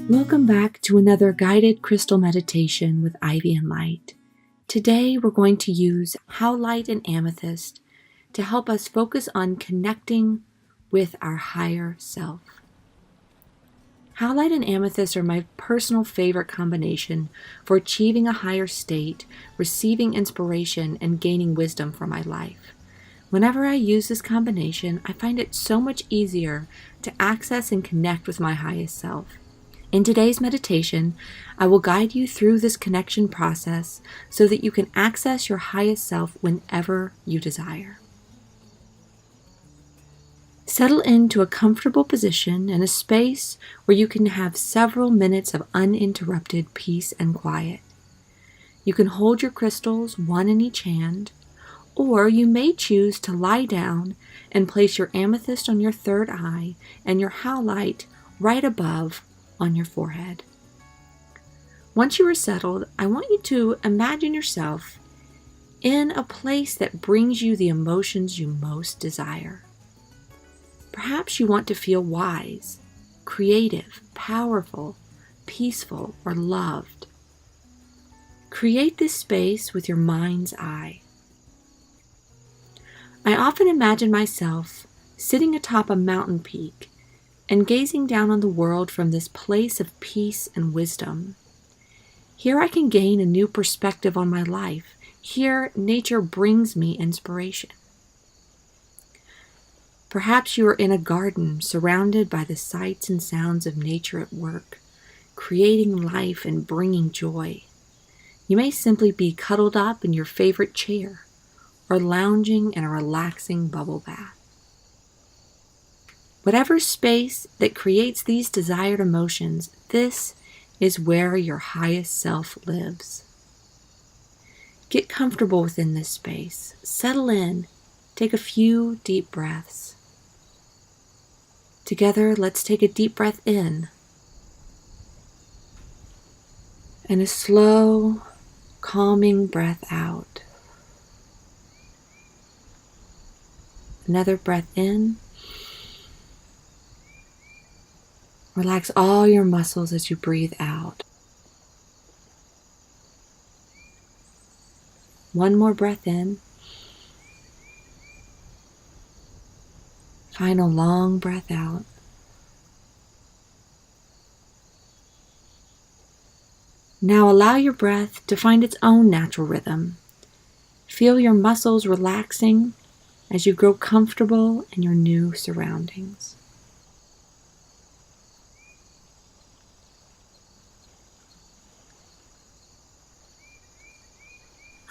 Welcome back to another guided crystal meditation with Ivy and Light. Today we're going to use Howlite and Amethyst to help us focus on connecting with our higher self. Howlite and Amethyst are my personal favorite combination for achieving a higher state, receiving inspiration, and gaining wisdom for my life. Whenever I use this combination, I find it so much easier to access and connect with my highest self. In today's meditation, I will guide you through this connection process so that you can access your highest self whenever you desire. Settle into a comfortable position in a space where you can have several minutes of uninterrupted peace and quiet. You can hold your crystals, one in each hand, or you may choose to lie down and place your amethyst on your third eye and your howlite right above on your forehead. Once you are settled, I want you to imagine yourself in a place that brings you the emotions you most desire. Perhaps you want to feel wise, creative, powerful, peaceful, or loved. Create this space with your mind's eye. I often imagine myself sitting atop a mountain peak and gazing down on the world from this place of peace and wisdom. Here I can gain a new perspective on my life. Here nature brings me inspiration. Perhaps you are in a garden surrounded by the sights and sounds of nature at work, creating life and bringing joy. You may simply be cuddled up in your favorite chair or lounging in a relaxing bubble bath. Whatever space that creates these desired emotions, this is where your highest self lives. Get comfortable within this space. Settle in. Take a few deep breaths. Together, let's take a deep breath in and a slow, calming breath out. Another breath in. Relax all your muscles as you breathe out. One more breath in. Final long breath out. Now allow your breath to find its own natural rhythm. Feel your muscles relaxing as you grow comfortable in your new surroundings.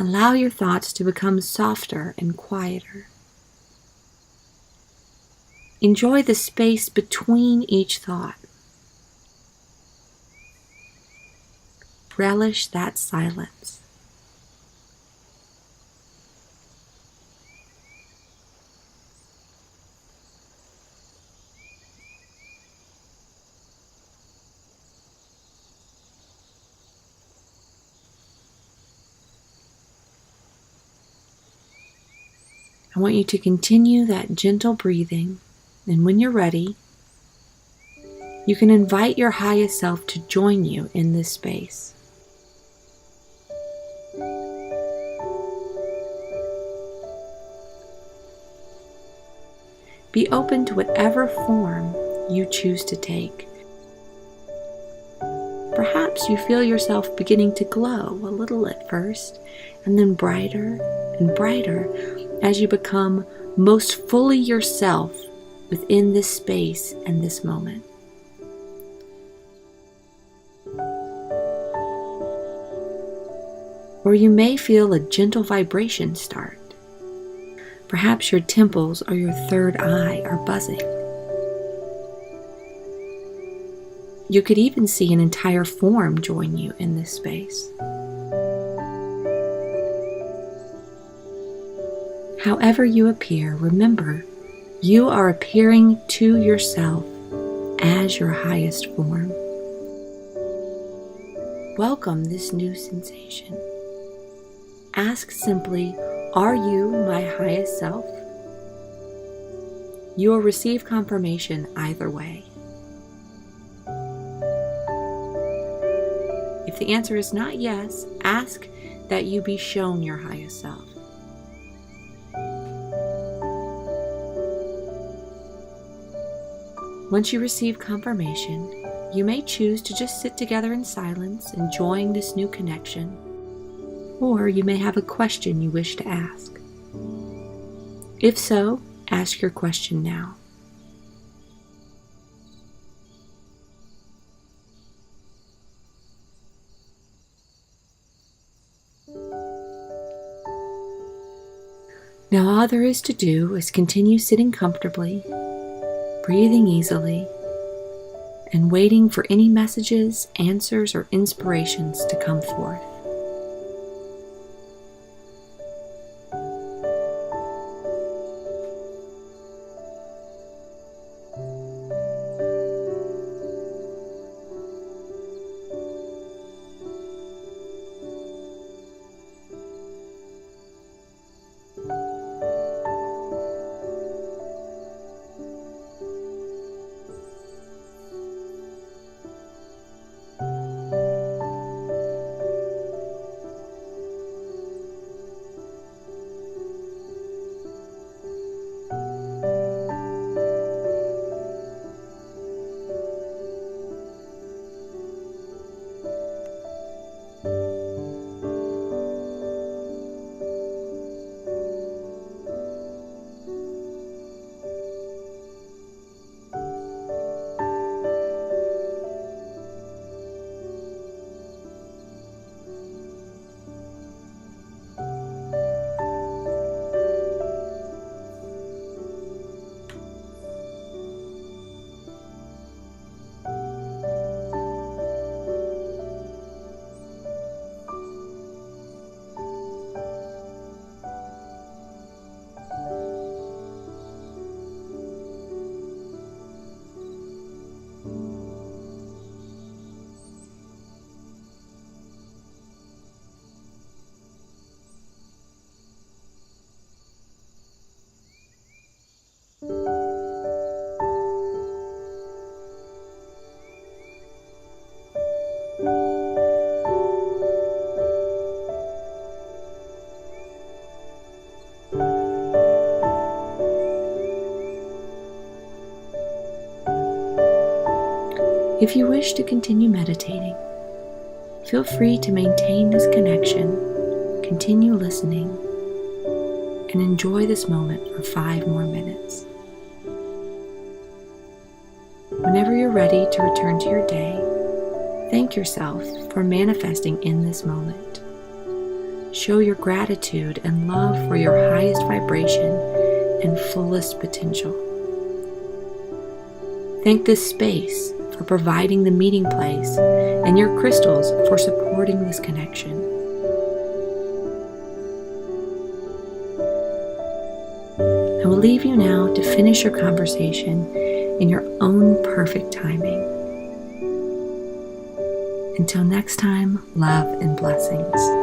Allow your thoughts to become softer and quieter. Enjoy the space between each thought. Relish that silence. I want you to continue that gentle breathing, and when you're ready, you can invite your highest self to join you in this space. Be open to whatever form you choose to take. Perhaps you feel yourself beginning to glow a little at first, and then brighter and brighter as you become most fully yourself within this space and this moment. Or you may feel a gentle vibration start. Perhaps your temples or your third eye are buzzing. You could even see an entire form join you in this space. However you appear, remember, you are appearing to yourself as your highest form. Welcome this new sensation. Ask simply, are you my highest self? You will receive confirmation either way. If the answer is not yes, ask that you be shown your highest self. Once you receive confirmation, you may choose to just sit together in silence, enjoying this new connection, or you may have a question you wish to ask. If so, ask your question now. Now all there is to do is continue sitting comfortably, breathing easily, and waiting for any messages, answers, or inspirations to come forth. If you wish to continue meditating, feel free to maintain this connection, continue listening, and enjoy this moment for 5 more minutes. Whenever you're ready to return to your day, thank yourself for manifesting in this moment. Show your gratitude and love for your highest vibration and fullest potential. Thank this space for providing the meeting place and your crystals for supporting this connection. I will leave you now to finish your conversation in your own perfect timing. Until next time, love and blessings.